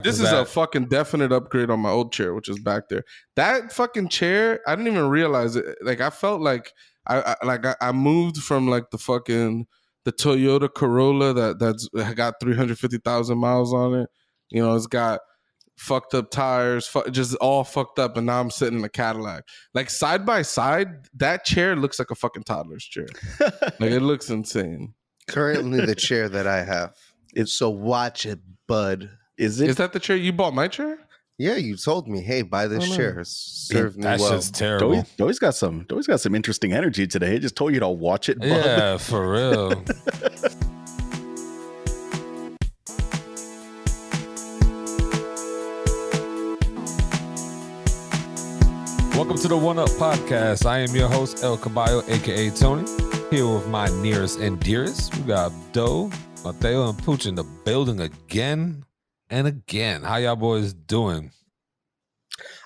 This is a fucking definite upgrade on my old chair, which is back there. That fucking chair, I didn't even realize it. Like I felt like I moved from like the Toyota Corolla that's got 350,000 miles on it. You know, it's got fucked up tires, just all fucked up, and now I'm sitting in a Cadillac. Like side by side, that chair looks like a fucking toddler's chair. Like it looks insane. Currently, the chair that I have. So watch it, bud. Is that the chair you bought? My chair? Yeah, you told me, hey, buy this chair. Serve me well. That's just terrible. Doey's got some interesting energy today. He just told you to watch it, bud. Yeah, for real. Welcome to the One Up Podcast. I am your host, El Caballo, a.k.a. Tony, here with my nearest and dearest. We got Doe, Mateo, and Pucho in the building again and again. How y'all boys doing?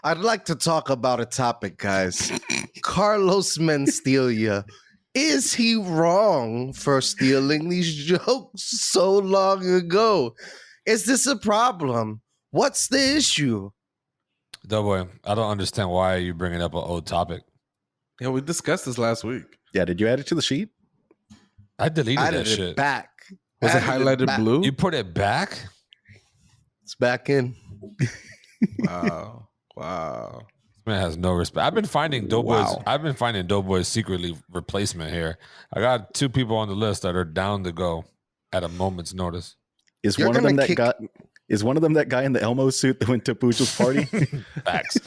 I'd like to talk about a topic, guys. Carlos Mencia. Is he wrong for stealing these jokes so long ago? Is this a problem? What's the issue? Doughboy, I don't understand why you're bringing up an old topic. Yeah, we discussed this last week. Yeah, did you add it to the sheet? I deleted that shit. It back. Was it highlighted blue? You put it back? It's back in. Wow. This man has no respect. I've been finding Doughboys secretly replacement here. I got 2 people on the list that are down to go at a moment's notice. Is one of them that guy in the Elmo suit that went to Pucho's party? Facts.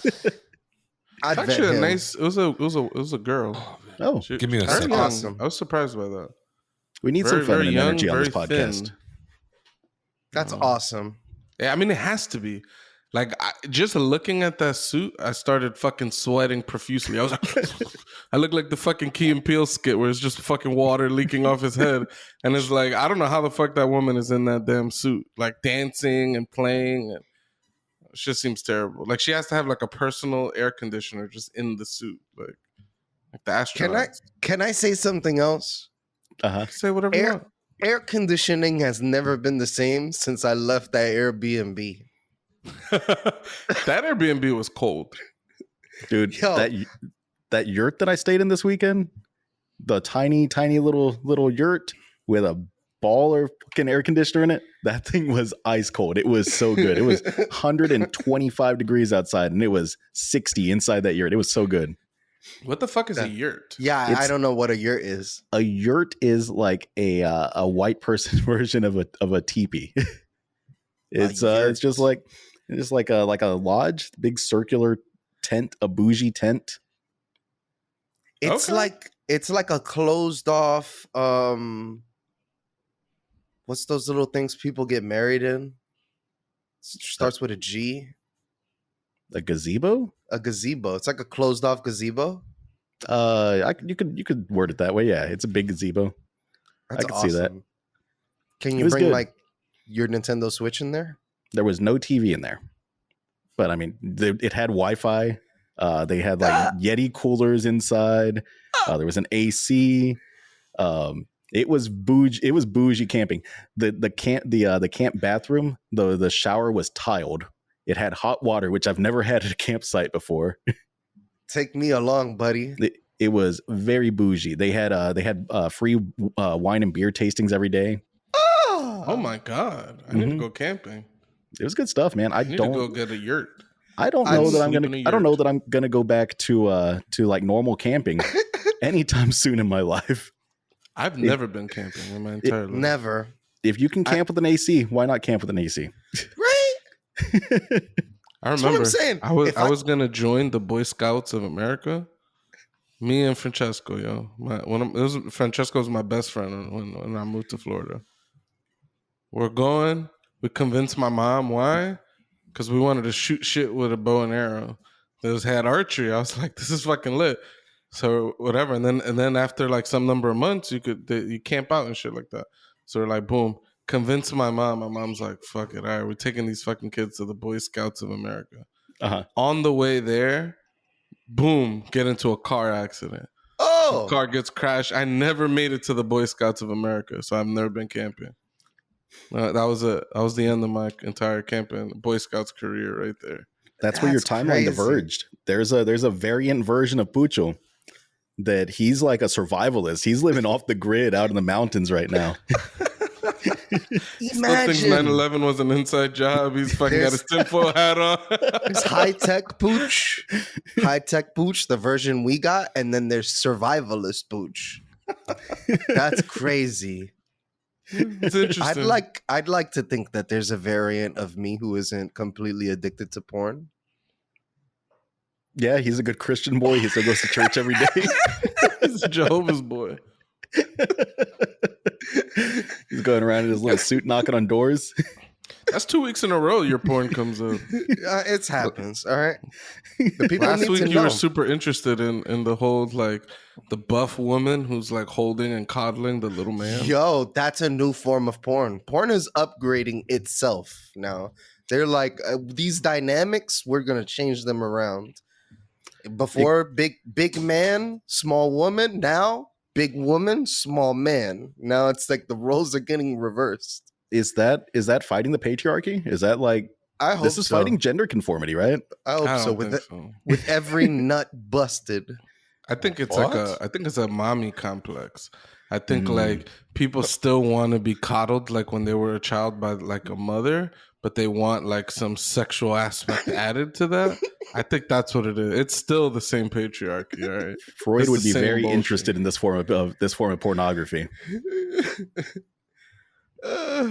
Actually, it was a girl. Oh, give me a second. Awesome. I was surprised by that. We need some feminine energy on this podcast. Thin. That's awesome. Yeah, I mean, it has to be. Like, just looking at that suit, I started fucking sweating profusely. I was like, I look like the fucking Key and Peele skit where it's just fucking water leaking off his head. And it's like, I don't know how the fuck that woman is in that damn suit, like dancing and playing. And it just seems terrible. Like, she has to have like a personal air conditioner just in the suit. Like the astronauts. Can I say something else? Say whatever you want. Air conditioning has never been the same since I left that Airbnb. That Airbnb was cold, dude. That yurt that I stayed in this weekend, the tiny little yurt with a baller fucking air conditioner in it. That thing was ice cold. It was so good. It was 125 degrees outside, and it was 60 inside that yurt. It was so good. What the fuck is a yurt? Yeah, I don't know what a yurt is. A yurt is like a white person version of a teepee. It's just like a lodge, big circular tent, a bougie tent. It's like a closed off. What's those little things people get married in? Starts with a G. A gazebo? A gazebo. It's like a closed off gazebo. You could word it that way. Yeah, it's a big gazebo. That's I can awesome. see that. Can you bring like your Nintendo Switch in there? There was no TV in there, but I mean, it had Wi-Fi. They had like Yeti coolers inside. There was an AC. It was bougie. It was bougie camping. The camp bathroom. The shower was tiled. It had hot water, which I've never had at a campsite before. Take me along, buddy. It was very bougie. They had free wine and beer tastings every day. Oh my god! I need to go camping. It was good stuff, man. I need to go get a yurt. I don't know that I'm gonna go back to like normal camping anytime soon in my life. I've never been camping in my entire life. Never. If you can camp with an AC, why not camp with an AC? Right. I remember. That's what I'm saying. I was gonna join the Boy Scouts of America. Me and Francesco, Francesco was my best friend when I moved to Florida. We're going. We convinced my mom. Why? Because we wanted to shoot shit with a bow and arrow. It had archery. I was like, this is fucking lit. So whatever. And then after like some number of months, you camp out and shit like that. So we're like, boom. Convinced my mom. My mom's like, fuck it. All right, we're taking these fucking kids to the Boy Scouts of America. On the way there, boom, get into a car accident. Oh, the car gets crashed. I never made it to the Boy Scouts of America, so I've never been camping. That was the end of my entire camping Boy Scouts career right there. That's where your timeline diverged. There's a variant version of Pucho that he's like a survivalist. He's living off the grid out in the mountains right now. Still thinks 9/11 was an inside job. He's fucking got his tinfoil hat on. There's high-tech Pooch, the version we got, and then there's survivalist Pooch. That's crazy. It's interesting. I'd like to think that there's a variant of me who isn't completely addicted to porn. Yeah, he's a good Christian boy. He still goes to church every day. He's a Jehovah's boy. He's going around in his little suit knocking on doors. That's 2 weeks in a row your porn comes up. It happens, all right? The people Last week you know. were super interested in the whole, like, the buff woman who's, like, holding and coddling the little man. Yo, that's a new form of porn. Porn is upgrading itself now. They're like, these dynamics, we're going to change them around. Before, big man, small woman. Now, big woman, small man. Now it's like the roles are getting reversed. Is that fighting the patriarchy? Is that like I hope this is so. fighting gender conformity, right? I hope so. With every nut busted. I think it's it's a mommy complex. I think like people still want to be coddled like when they were a child by like a mother, but they want like some sexual aspect added to that. I think that's what it is. It's still the same patriarchy, right? Freud would be very interested in this form of pornography.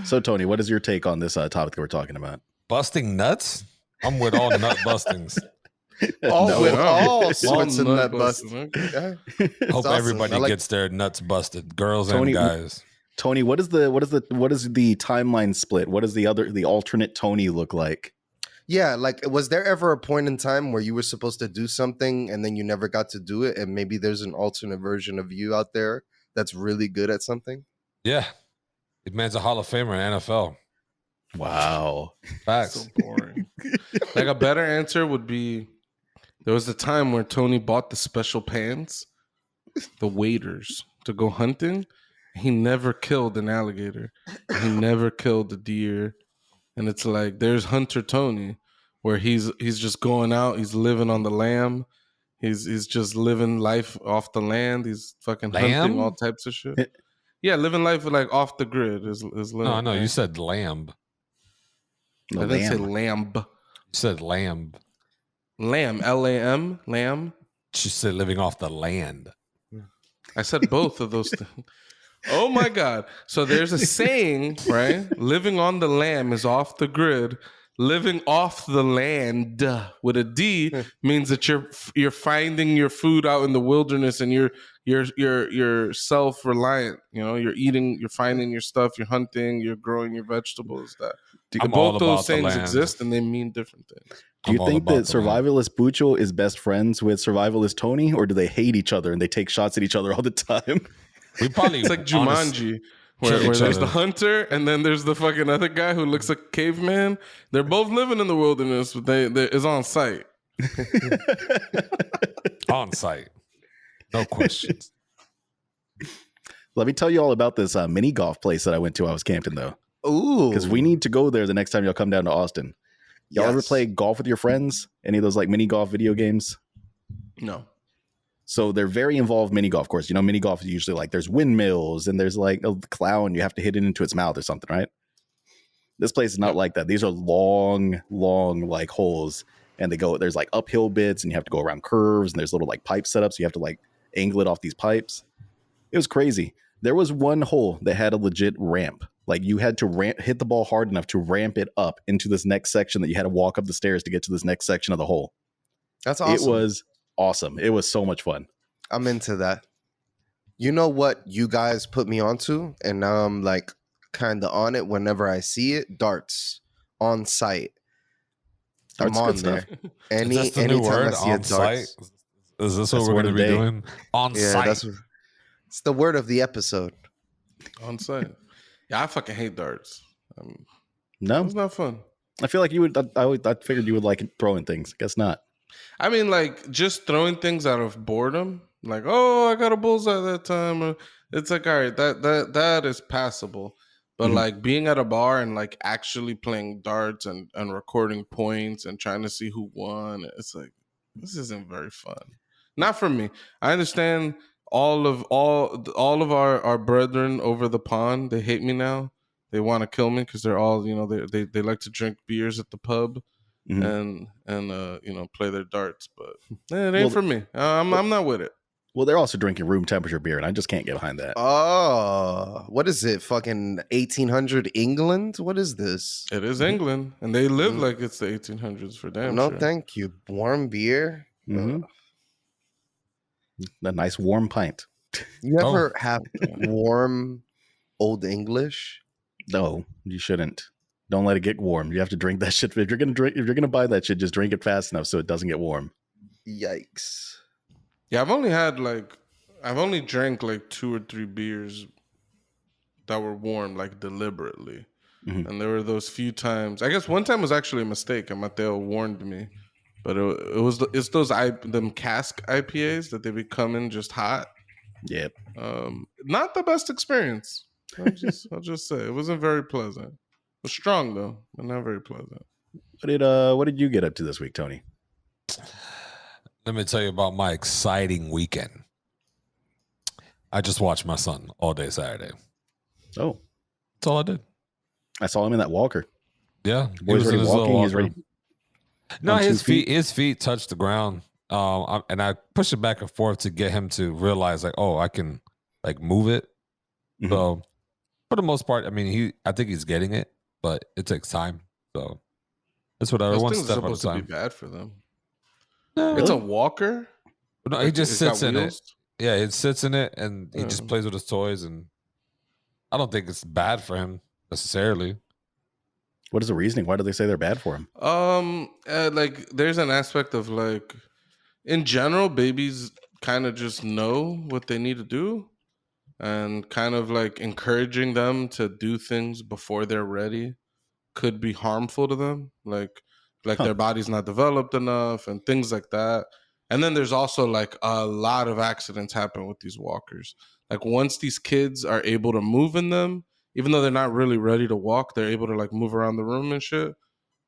So, Tony, what is your take on this topic that we're talking about? Busting nuts? I'm with all nut bustings. All sorts of nut busting. Hope everybody gets their nuts busted, girls and guys. Tony, what is the timeline split? What does the alternate Tony look like? Yeah, like was there ever a point in time where you were supposed to do something and then you never got to do it, and maybe there's an alternate version of you out there that's really good at something? Yeah. The man's a Hall of Famer in NFL. Wow. Facts. So boring. Like a better answer would be there was a time where Tony bought the special pants, the waders, to go hunting. He never killed an alligator. He never killed a deer. And it's like there's Hunter Tony, where he's just going out, he's living on the lamb. He's just living life off the land. He's fucking hunting all types of shit. Yeah, living life like off the grid is living. No, you said lamb. I didn't say lamb. You said lamb. Lamb, Lam, lamb. She said living off the land. I said both of those things. Oh my God. So there's a saying, right? Living on the lamb is off the grid. Living off the land with a D means that you're finding your food out in the wilderness and you're self-reliant. You know, you're finding your stuff, you're hunting, you're growing your vegetables. Both those sayings exist and they mean different things. Do you think that survivalist Pucho is best friends with survivalist Tony, or do they hate each other and they take shots at each other all the time? It's like Jumanji, where there's the hunter and then there's the fucking other guy who looks like a caveman. They're both living in the wilderness, but they is on site. On site. No questions. Let me tell you all about this mini golf place that I went to. I was camping though. Ooh. Because we need to go there the next time y'all come down to Austin. Y'all ever play golf with your friends? Any of those like mini golf video games? No. So they're very involved mini golf course. You know, mini golf is usually like there's windmills and there's like a clown. You have to hit it into its mouth or something, right? This place is not like that. These are long like holes, and there's like uphill bits and you have to go around curves, and there's little like pipe setups. So you have to like angle it off these pipes. It was crazy. There was one hole that had a legit ramp. Like you had to hit the ball hard enough to ramp it up into this next section that you had to walk up the stairs to get to this next section of the hole. That's awesome. It was awesome. It was so much fun. I'm into that. You know what you guys put me onto, and now I'm like kind of on it whenever I see it? Darts on site. I'm on there. Anytime I see a darts. Is this what we're going to be doing? On site. It's the word of the episode. On site. Yeah, I fucking hate darts. No, it's not fun. I feel like you would. I figured you would like throwing things. Guess not. I mean, like just throwing things out of boredom. Like, oh, I got a bullseye that time. It's like, all right, that is passable. But like being at a bar and like actually playing darts and recording points and trying to see who won, it's like, this isn't very fun. Not for me. I understand all of our brethren over the pond, they hate me now. They want to kill me because they're all, you know, they like to drink beers at the pub and you know, play their darts, but it ain't for me. I'm not with it. Well, they're also drinking room temperature beer, and I just can't get behind that. Oh, what is it? Fucking 1800 England? What is this? It is England, and they live like it's the 1800s for damn no, sure. thank you. Warm beer? A nice warm pint. You ever have warm Old English? No, you shouldn't. Don't let it get warm. You have to drink that shit. If you're gonna buy that shit, just drink it fast enough so it doesn't get warm. Yikes. Yeah, I've only drank like 2 or 3 beers that were warm, like deliberately. And there were those few times. I guess one time was actually a mistake, and Mateo warned me. But it's those them cask IPAs that they be coming just hot. Yep. Not the best experience. I'll just say it wasn't very pleasant. It was strong though, but not very pleasant. What did you get up to this week, Tony? Let me tell you about my exciting weekend. I just watched my son all day Saturday. Oh. That's all I did. I saw him in that walker. Yeah. The boy's already walking. He's ready. No, his feet touched the ground. And I pushed it back and forth to get him to realize like, oh, I can like move it. So for the most part, I mean, I think he's getting it, but it takes time. So that's what I want. Step at a time. Supposed to be bad for them. No, it's a walker. No, he just sits in it. Yeah, it sits in it, and he just plays with his toys. And I don't think it's bad for him necessarily. What is the reasoning? Why do they say they're bad for him? Like there's an aspect of like, in general, babies kind of just know what they need to do, and kind of like encouraging them to do things before they're ready could be harmful to them. Like their body's not developed enough and things like that. And then there's also like a lot of accidents happen with these walkers. Like once these kids are able to move in them, even though they're not really ready to walk, they're able to like move around the room and shit.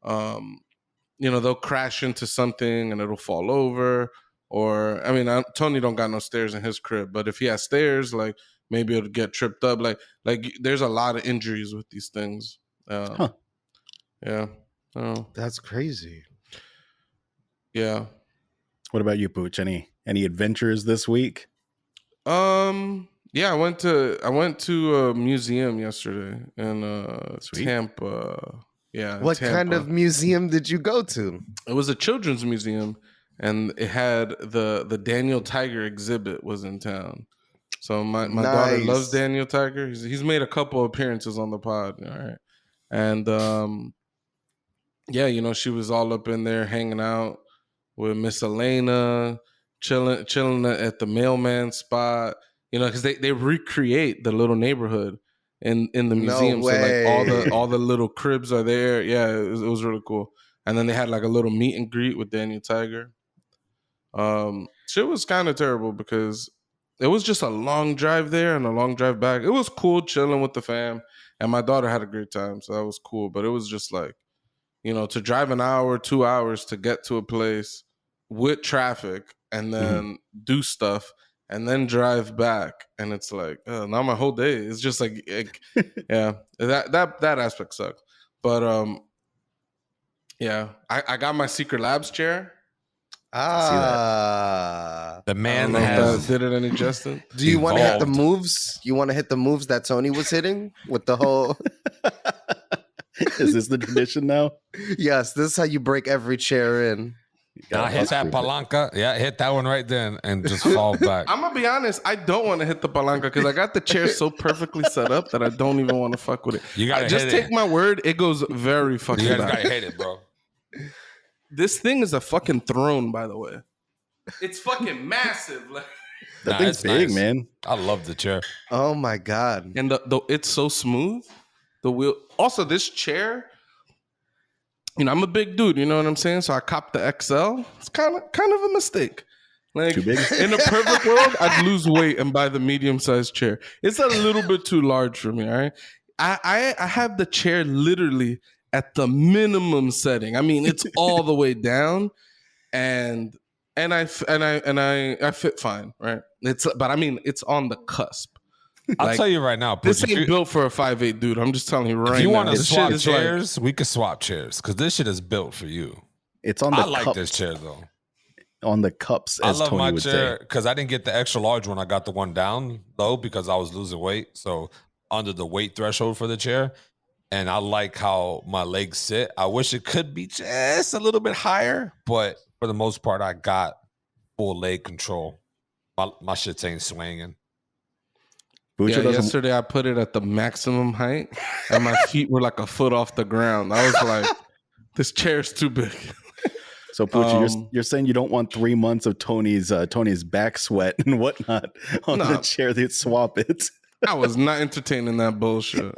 You know, they'll crash into something and it'll fall over. Or, I mean, Tony don't got no stairs in his crib, but if he has stairs, like maybe it'll get tripped up. Like there's a lot of injuries with these things. Yeah. Oh, that's crazy. Yeah. What about you, Pooch? Any adventures this week? Yeah, I went to a museum yesterday in Tampa. Yeah. What Tampa. kind of museum did you go to? It was a children's museum, and it had the Daniel Tiger exhibit was in town. So my daughter loves Daniel Tiger. He's made a couple appearances on the pod. All right. And yeah, you know, she was all up in there hanging out with Miss Elena, chilling at the mailman spot. You know, because they recreate the little neighborhood in the museum. No way. So like all the little cribs are there. Yeah, it was really cool. And then they had like a little meet and greet with Daniel Tiger. Shit was kind of terrible because it was just a long drive there and a long drive back. It was cool chilling with the fam, and my daughter had a great time, so that was cool. But it was just like, you know, to drive an hour, 2 hours to get to a place with traffic and then do stuff and then drive back, and it's like now my whole day is just like yeah, that aspect sucked. But yeah, I got my Secret Labs chair. The man did it any justice. Do you want to hit the moves? You want to hit the moves that Tony was hitting with the whole? Is this the tradition now? Yes, this is how you break every chair in. I hit that palanca. Yeah, hit that one right then and just fall back. I'm gonna be honest. I don't want to hit the palanca because I got the chair so perfectly set up that I don't even want to fuck with it. You gotta just take my word. It goes very fucking. You guys gotta hit it, bro. This thing is a fucking throne, by the way. It's fucking massive. Like, that thing's big, man. I love the chair. Oh my god! And the it's so smooth. The wheel. Also, this chair. You know, I'm a big dude. You know what I'm saying? So I copped the XL. It's kind of a mistake. Like too big? In a perfect world, I'd lose weight and buy the medium-sized chair. It's a little bit too large for me. All right. I have the chair literally at the minimum setting. I mean, it's all the way down, and I fit fine, right? But I mean, it's on the cusp. I'll tell you right now, Pooch, this ain't built for a 5'8" dude. I'm just telling you right now. If you want to swap chairs, we could swap chairs because this shit is built for you. It's on the cups. I like this chair though. On the cups, as I love Tony my chair because I didn't get the extra large one. I got the one down low because I was losing weight, so under the weight threshold for the chair. And I like how my legs sit. I wish it could be just a little bit higher, but for the most part, I got full leg control. My shit ain't swinging. Yeah, yesterday I put it at the maximum height, and my feet were like a foot off the ground. I was like, "This chair's too big." So, Pucho, you're saying you don't want 3 months of Tony's back sweat and whatnot on the chair that swap it? I was not entertaining that bullshit.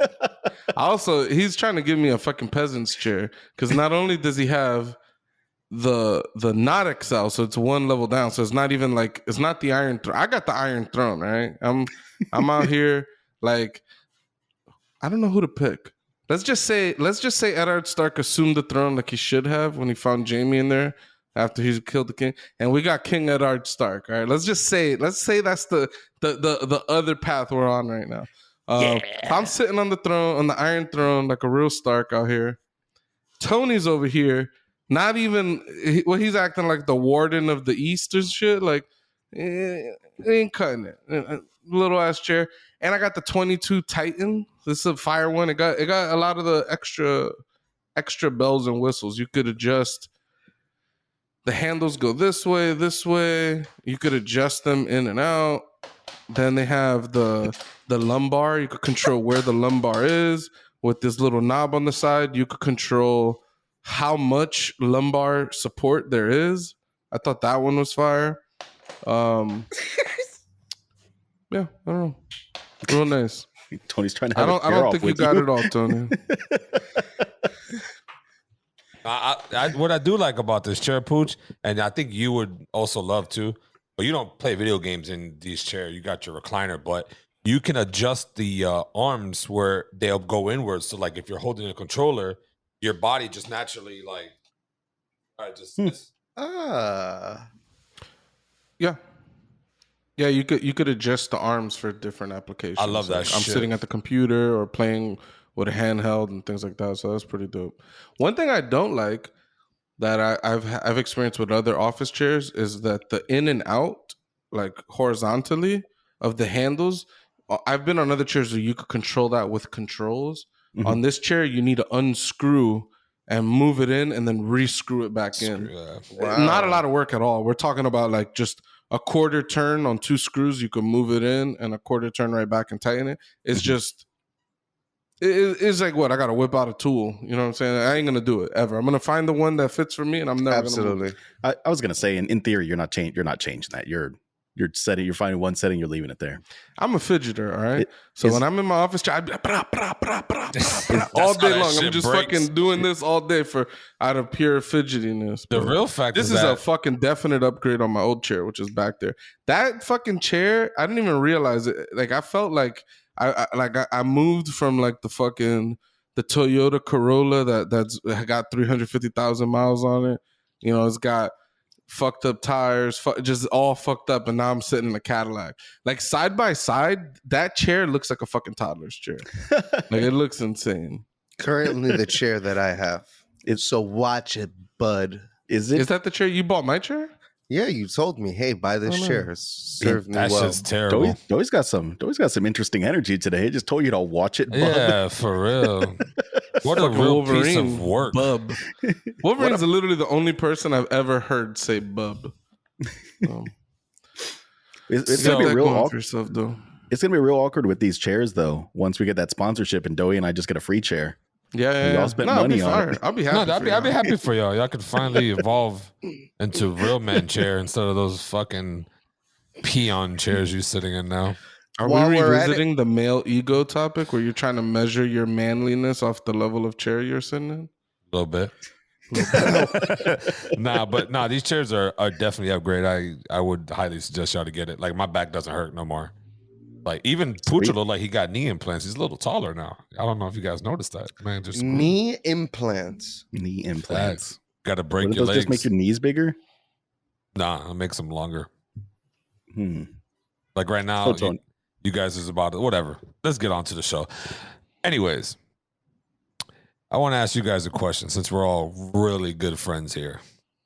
He's trying to give me a fucking peasant's chair because not only does he have the not XL, so it's one level down, so it's not even like it's not the Iron Throne. I got the Iron Throne, right? I'm out here like I don't know who to pick. Let's just say Eddard Stark assumed the throne like he should have when he found Jaime in there after he killed the king, and we got King Eddard Stark. All right, let's say that's the other path we're on right now. I'm sitting on the throne, on the Iron Throne, like a real Stark out here. Tony's over here. Not even, he's acting like the warden of the East and shit. Like, ain't cutting it. Little ass chair. And I got the 22 Titan. This is a fire one. It got a lot of the extra bells and whistles. You could adjust. The handles go this way. You could adjust them in and out. Then they have the lumbar. You could control where the lumbar is. With this little knob on the side, you could control how much lumbar support there is. I thought that one was fire. Yeah, I don't know. Real nice. Tony's trying to have I don't think you got it all, Tony. What I do like about this chair, Pooch, and I think you would also love to, but you don't play video games in these chairs. You got your recliner, but you can adjust the arms where they'll go inwards. So like if you're holding a controller, your body just naturally like, all right, Yeah, you could adjust the arms for different applications. I love that like shit. I'm sitting at the computer or playing with a handheld and things like that. So that's pretty dope. One thing I don't like that I've experienced with other office chairs is that the in and out, like horizontally of the handles. I've been on other chairs where you could control that with controls. Mm-hmm. On this chair, you need to unscrew and move it in and then re-screw it back in. Wow. Not a lot of work at all. We're talking about like just a quarter turn on 2 screws. You can move it in and a quarter turn right back and tighten it. It's just, it's like what? I got to whip out a tool. You know what I'm saying? I ain't going to do it ever. I'm going to find the one that fits for me and I'm never going to move it. I was going to say, in theory, you're not changing that. You're setting. You're finding one setting. You're leaving it there. I'm a fidgeter, all right. When I'm in my office, I'd be like, all day long. I'm just fucking doing this all day out of pure fidgetiness. The real fact this is a fucking definite upgrade on my old chair, which is back there. That fucking chair, I didn't even realize it. Like I felt like I moved from like the Toyota Corolla that's got 350,000 miles on it. You know, it's got fucked up tires, just all fucked up, and now I'm sitting in a Cadillac. Like side by side, that chair looks like a fucking toddler's chair. Like it looks insane. Currently, the chair that I have. So watch it, bud. Is that the chair you bought? My chair? Yeah, you told me, hey, buy this chair. Served me well. That's just terrible. Doey's got some interesting energy today. He just told you to watch it, bub. Yeah, for real. What a real Wolverine piece of work. Bub. Wolverine's literally the only person I've ever heard say bub. It's gonna be real awkward. It's gonna be real awkward with these chairs, though. Once we get that sponsorship, and Doey and I just get a free chair. Yeah. Y'all spent money on it. I'll be happy. I'll be happy for y'all. Y'all could finally evolve into real man chair instead of those fucking peon chairs you're sitting in now. Are we revisiting the male ego topic where you're trying to measure your manliness off the level of chair you're sitting in? A little bit. These chairs are definitely upgrade. I would highly suggest y'all to get it. Like my back doesn't hurt no more. Like even Pucho looked like he got knee implants. He's a little taller now. I don't know if you guys noticed that. Man, just knee implants. Knee implants. Got to break Wouldn't your those legs. just make your knees bigger? Nah, it makes them longer. Like right now, you guys is about whatever. Let's get on to the show. Anyways, I want to ask you guys a question since we're all really good friends here.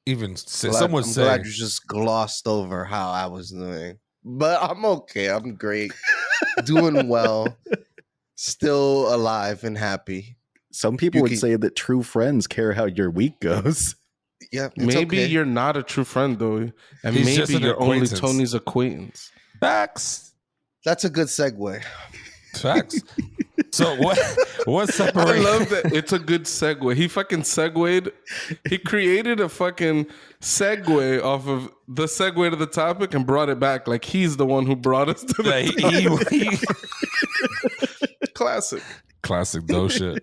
Even some would say, glad you just glossed over how I was doing, but I'm okay. I'm great, doing well, still alive and happy. Some people would say that true friends care how your week goes. Yeah, maybe you're not a true friend though, and maybe you're only Tony's acquaintance. Facts. That's a good segue. Facts. So what separates? I love that. It's a good segue. He fucking segued. He created a fucking segue off of the segue to the topic and brought it back like he's the one who brought us to the topic. Classic Classic dough shit.